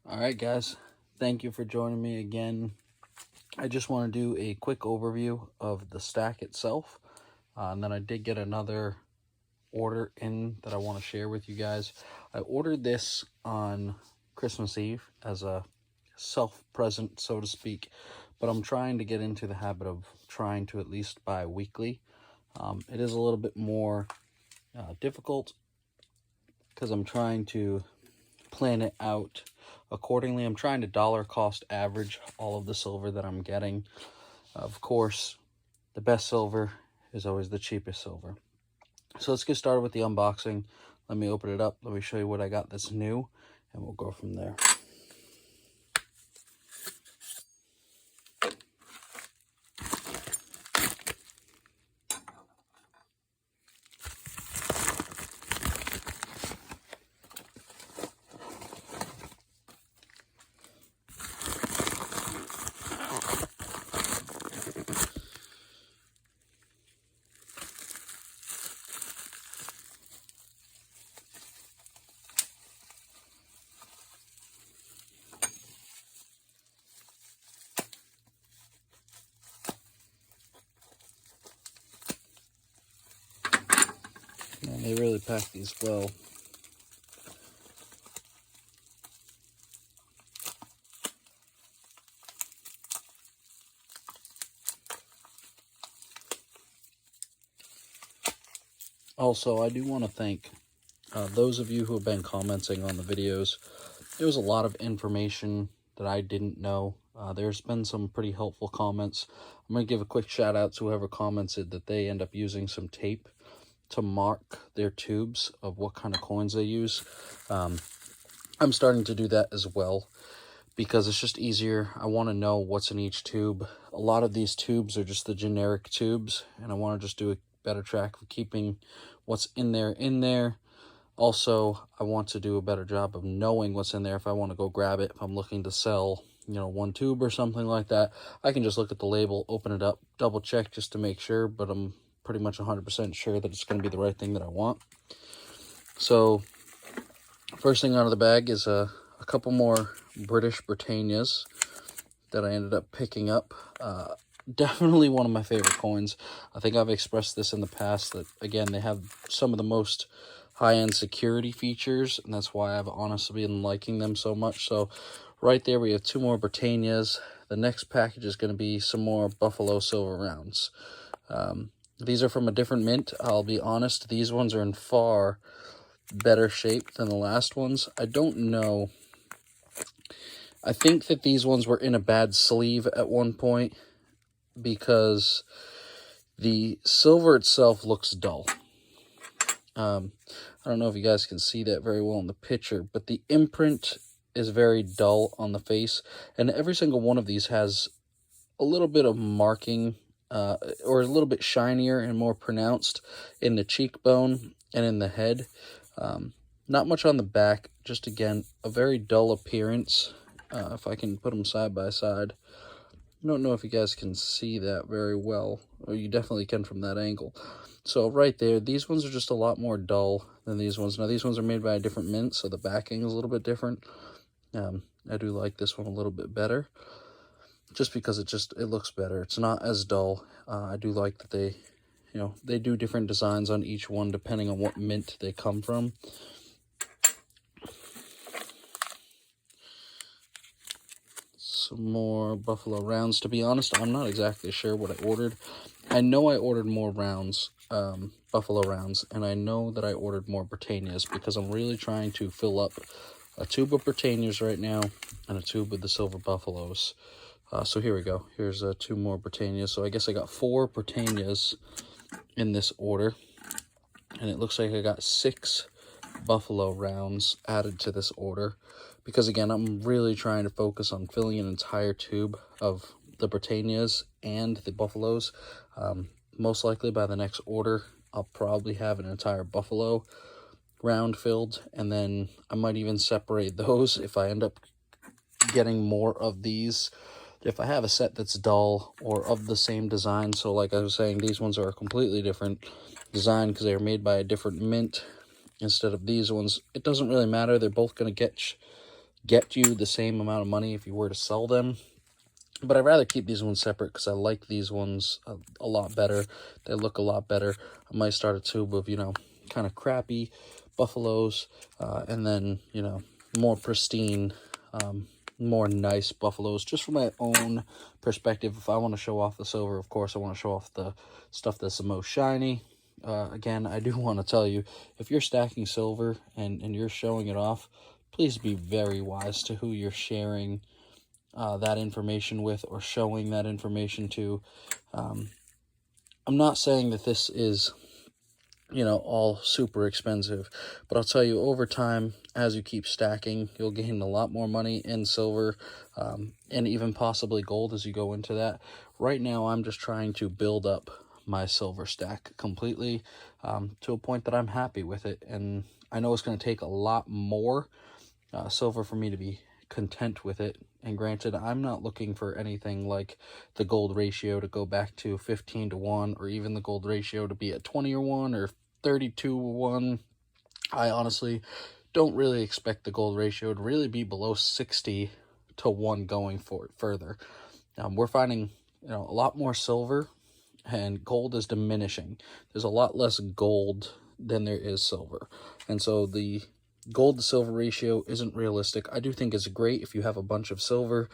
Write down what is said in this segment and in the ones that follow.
All right, guys, thank you for joining me again. I just want to do a quick overview of the stack itself, and then I did get another order in that I want to share with you guys. I ordered this on Christmas Eve as a self-present, so to speak, but I'm trying to get into the habit of trying to at least buy weekly. It is a little bit more difficult because I'm trying to plan it out accordingly. I'm trying to dollar cost average all of the silver that I'm getting. Of course, the best silver is always the cheapest silver. So let's get started with the unboxing. Let me open it up. Let me show you what I got that's new, and we'll go from there. Man, they really pack these well. Also, I do want to thank those of you who have been commenting on the videos. There was a lot of information that I didn't know. There's been some pretty helpful comments. I'm going to give a quick shout out to whoever commented that they end up using some tape to mark their tubes of what kind of coins they use. I'm starting to do that as well because it's just easier. I want to know what's in each tube. A lot of these tubes are just the generic tubes, and I want to just do a better track of keeping what's in there. Also, I want to do a better job of knowing what's in there if I want to go grab it. If I'm looking to sell, one tube or something like that, I can just look at the label, open it up, double check just to make sure, but I'm pretty much 100% sure that it's going to be the right thing that I want. So, first thing out of the bag is a couple more British Britannias that I ended up picking up. Definitely one of my favorite coins. I think I've expressed this in the past that, again, they have some of the most high-end security features, and that's why I've honestly been liking them so much. So right there we have two more Britannias. The next package is going to be some more Buffalo Silver rounds. These are from a different mint. I'll be honest, these ones are in far better shape than the last ones. I don't know. I think that these ones were in a bad sleeve at one point because the silver itself looks dull. I don't know if you guys can see that very well in the picture, but the imprint is very dull on the face, and every single one of these has a little bit of marking, or a little bit shinier and more pronounced in the cheekbone and in the head. Not much on the back, just again, a very dull appearance. If I can put them side by side. I don't know if you guys can see that very well, or you definitely can from that angle. So right there, these ones are just a lot more dull than these ones. Now, these ones are made by a different mint, so the backing is a little bit different. I do like this one a little bit better, just because it looks better. It's not as dull. I do like that they do different designs on each one depending on what mint they come from. Some more Buffalo rounds. To be honest, I'm not exactly sure what I ordered. I know I ordered more rounds, Buffalo rounds, and I know that I ordered more Britannias because I'm really trying to fill up a tube of Britannias right now and a tube of the Silver Buffaloes. So here we go. Here's two more Britannias. So I guess I got 4 Britannias in this order, and it looks like I got 6 Buffalo rounds added to this order because, again, I'm really trying to focus on filling an entire tube of the Britannias and the Buffaloes. Most likely by the next order, I'll probably have an entire Buffalo round filled, and then I might even separate those if I end up getting more of these. If I have a set that's dull or of the same design, so like I was saying, these ones are a completely different design because they are made by a different mint instead of these ones, it doesn't really matter. They're both going to get get you the same amount of money if you were to sell them. But I'd rather keep these ones separate because I like these ones a lot better. They look a lot better. I might start a tube of, kind of crappy buffaloes, and then, more pristine, more nice buffaloes, just from my own perspective. If I want to show off the silver, of course, I want to show off the stuff that's the most shiny. Again, I do want to tell you, if you're stacking silver and you're showing it off, please be very wise to who you're sharing that information with or showing that information to. I'm not saying that this is, all super expensive, but I'll tell you, over time, as you keep stacking, you'll gain a lot more money in silver, and even possibly gold as you go into that. Right now, I'm just trying to build up my silver stack completely, to a point that I'm happy with it. And I know it's going to take a lot more silver for me to be content with it. And granted, I'm not looking for anything like the gold ratio to go back to 15 to 1, or even the gold ratio to be at 20 to 1 or 32 to 1. I honestly don't really expect the gold ratio to really be below 60 to 1 going for it further. We're finding, a lot more silver, and gold is diminishing. There's a lot less gold than there is silver. And so the gold to silver ratio isn't realistic. I do think it's great if you have a bunch of silver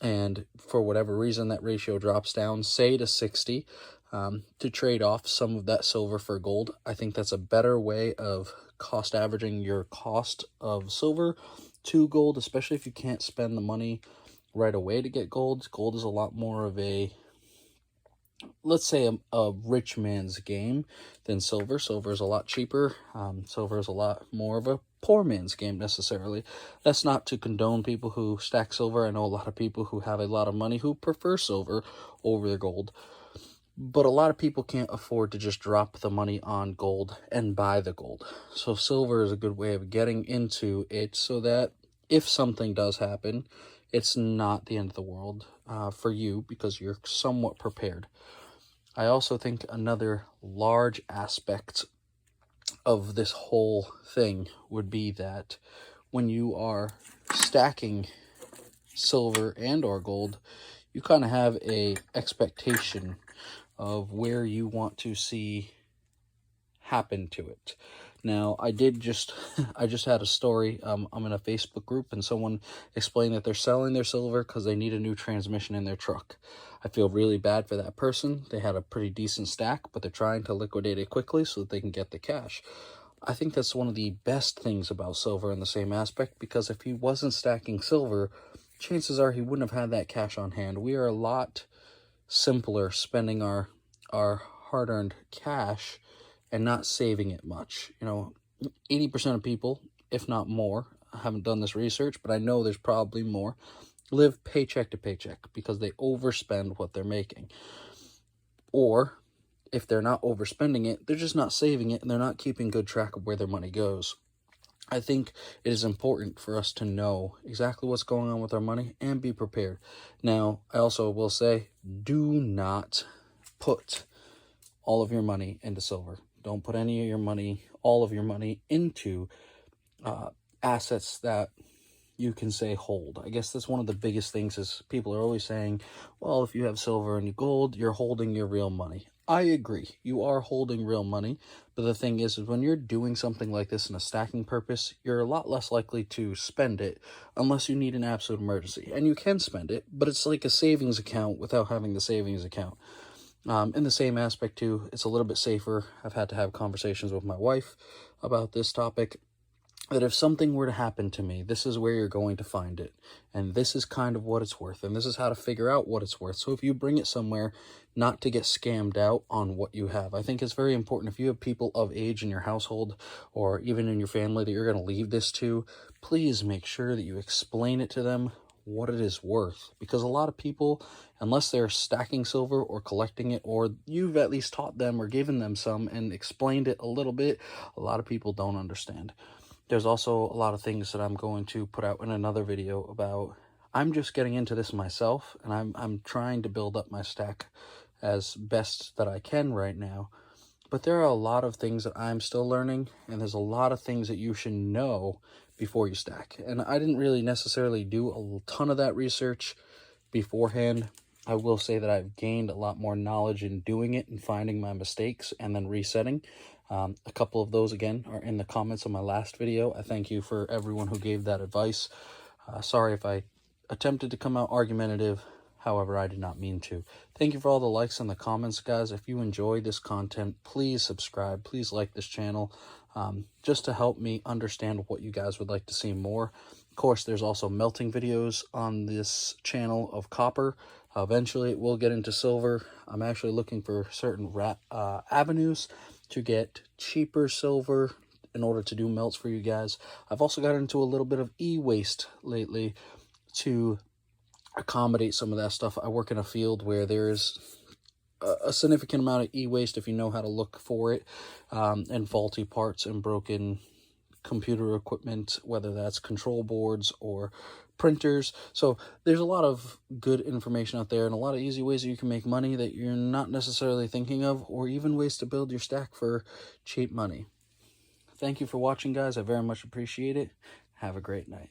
and for whatever reason that ratio drops down, say to 60, to trade off some of that silver for gold. I think that's a better way of cost averaging your cost of silver to gold, especially if you can't spend the money right away to get gold. Gold is a lot more of a, let's say, a rich man's game than silver. Silver is a lot cheaper. Silver is a lot more of a poor man's game necessarily. That's not to condone people who stack silver. I know a lot of people who have a lot of money who prefer silver over their gold. But a lot of people can't afford to just drop the money on gold and buy the gold. So silver is a good way of getting into it so that if something does happen, it's not the end of the world for you because you're somewhat prepared. I also think another large aspect of this whole thing would be that when you are stacking silver and or gold, you kind of have a expectation of where you want to see happen to it. Now, I just had a story. I'm in a Facebook group, and someone explained that they're selling their silver because they need a new transmission in their truck. I feel really bad for that person. They had a pretty decent stack, but they're trying to liquidate it quickly so that they can get the cash. I think that's one of the best things about silver in the same aspect, because if he wasn't stacking silver, chances are he wouldn't have had that cash on hand. We are a lot simpler spending our hard-earned cash and not saving it much. 80% of people, if not more, I haven't done this research, but I know there's probably more, live paycheck to paycheck because they overspend what they're making. Or if they're not overspending it, they're just not saving it, and they're not keeping good track of where their money goes. I think it is important for us to know exactly what's going on with our money and be prepared. Now, I also will say, do not put all of your money into silver. Don't put any of your money, all of your money, into assets that you can say hold. I guess that's one of the biggest things is people are always saying, well, if you have silver and gold, you're holding your real money. I agree. You are holding real money. But the thing is when you're doing something like this in a stacking purpose, you're a lot less likely to spend it unless you need an absolute emergency. And you can spend it, but it's like a savings account without having the savings account. In the same aspect too, it's a little bit safer. I've had to have conversations with my wife about this topic, that if something were to happen to me, this is where you're going to find it. And this is kind of what it's worth. And this is how to figure out what it's worth. So if you bring it somewhere, not to get scammed out on what you have. I think it's very important if you have people of age in your household or even in your family that you're going to leave this to, please make sure that you explain it to them what it is worth. Because a lot of people, unless they're stacking silver or collecting it, or you've at least taught them or given them some and explained it a little bit, a lot of people don't understand. There's also a lot of things that I'm going to put out in another video about. I'm just getting into this myself, and I'm trying to build up my stack as best that I can right now. But there are a lot of things that I'm still learning, and there's a lot of things that you should know before you stack. And I didn't really necessarily do a ton of that research beforehand. I will say that I've gained a lot more knowledge in doing it and finding my mistakes and then resetting. A couple of those, again, are in the comments of my last video. I thank you for everyone who gave that advice. Sorry if I attempted to come out argumentative. However, I did not mean to. Thank you for all the likes and the comments, guys. If you enjoy this content, please subscribe. Please like this channel, just to help me understand what you guys would like to see more. Of course, there's also melting videos on this channel of copper. Eventually, it will get into silver. I'm actually looking for certain avenues to get cheaper silver in order to do melts for you guys. I've also got into a little bit of e-waste lately to accommodate some of that stuff. I work in a field where there's a significant amount of e-waste if you know how to look for it, and faulty parts and broken computer equipment, whether that's control boards or printers. So there's a lot of good information out there and a lot of easy ways that you can make money that you're not necessarily thinking of, or even ways to build your stack for cheap money. Thank you for watching, guys. I very much appreciate it. Have a great night.